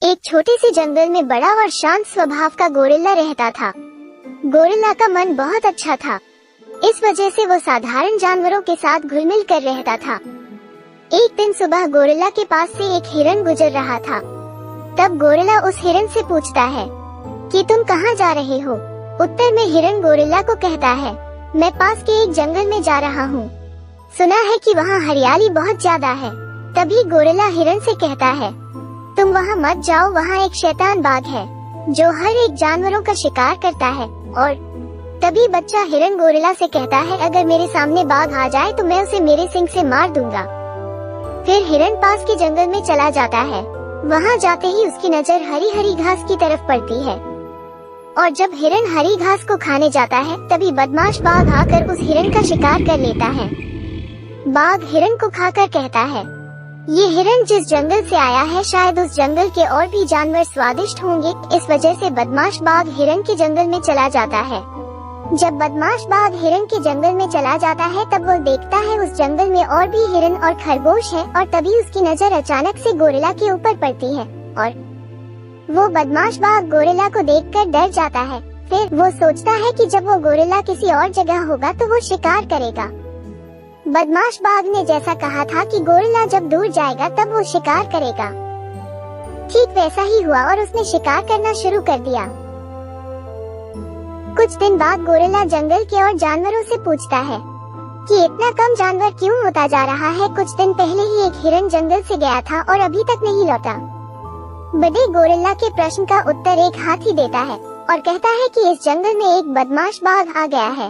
एक छोटे से जंगल में बड़ा और शांत स्वभाव का गोरिल्ला रहता था। गोरिल्ला का मन बहुत अच्छा था, इस वजह से वो साधारण जानवरों के साथ घुल मिल कर रहता था। एक दिन सुबह गोरिल्ला के पास से एक हिरन गुजर रहा था। तब गोरिल्ला उस हिरन से पूछता है कि तुम कहाँ जा रहे हो। उत्तर में हिरन गोरिल्ला को कहता है, मैं पास के एक जंगल में जा रहा हूँ, सुना है कि वहाँ हरियाली बहुत ज्यादा है। तभी गोरिल्ला हिरन से कहता है, तुम वहाँ मत जाओ, वहाँ एक शैतान बाघ है जो हर एक जानवरों का शिकार करता है। और तभी बच्चा हिरन गोरिल्ला से कहता है, अगर मेरे सामने बाघ आ जाए तो मैं उसे मेरे सिंग से मार दूंगा। फिर हिरन पास के जंगल में चला जाता है। वहाँ जाते ही उसकी नजर हरी हरी घास की तरफ पड़ती है और जब हिरन हरी घास को खाने जाता है तभी बदमाश बाघ आकर उस हिरन का शिकार कर लेता है। बाघ हिरन को खाकर कहता है, ये हिरन जिस जंगल से आया है शायद उस जंगल के और भी जानवर स्वादिष्ट होंगे। इस वजह से बदमाश बाघ हिरन के जंगल में चला जाता है। जब बदमाश बाघ हिरन के जंगल में चला जाता है तब वो देखता है उस जंगल में और भी हिरन और खरगोश है और तभी उसकी नजर अचानक से गोरिल्ला के ऊपर पड़ती है और वो बदमाश बाघ गोरिल्ला को देखकर डर जाता है। फिर वो सोचता है कि जब वो गोरिल्ला किसी और जगह होगा तो वो शिकार करेगा। बदमाश बाघ ने जैसा कहा था कि गोरिल्ला जब दूर जाएगा तब वो शिकार करेगा। ठीक वैसा ही हुआ और उसने शिकार करना शुरू कर दिया। कुछ दिन बाद गोरिल्ला जंगल के और जानवरों से पूछता है कि इतना कम जानवर क्यों होता जा रहा है। कुछ दिन पहले ही एक हिरन जंगल से गया था और अभी तक नहीं लौटा। बड़े गोरिल्ला के प्रश्न का उत्तर एक हाथी देता है और कहता है कि इस जंगल में एक बदमाश बाघ आ गया है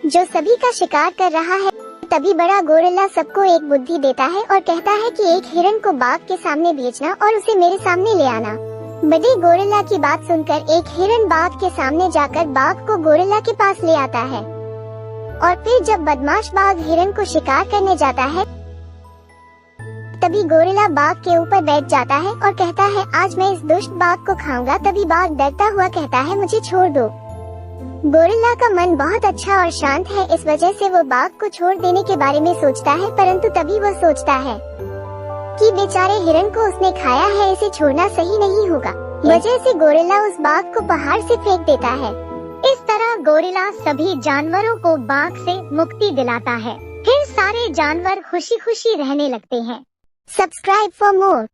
जो सभी का शिकार कर रहा है। तभी बड़ा गोरिल्ला सबको एक बुद्धि देता है और कहता है कि एक हिरन को बाघ के सामने भेजना और उसे मेरे सामने ले आना। बड़े गोरिल्ला की बात सुनकर एक हिरन बाघ के सामने जाकर बाघ को गोरिल्ला के पास ले आता है और फिर जब बदमाश बाघ हिरन को शिकार करने जाता है तभी गोरिल्ला बाघ के ऊपर बैठ जाता है और कहता है, आज मैं इस दुष्ट बाघ को खाऊंगा। तभी बाघ डरता हुआ कहता है, मुझे छोड़ दो। गोरिल्ला का मन बहुत अच्छा और शांत है, इस वजह से वो बाघ को छोड़ देने के बारे में सोचता है, परंतु तभी वो सोचता है कि बेचारे हिरन को उसने खाया है, इसे छोड़ना सही नहीं होगा। वजह से गोरिल्ला उस बाघ को पहाड़ से फेंक देता है। इस तरह गोरिल्ला सभी जानवरों को बाघ से मुक्ति दिलाता है। फिर सारे जानवर खुशी खुशी रहने लगते हैं। Subscribe for more.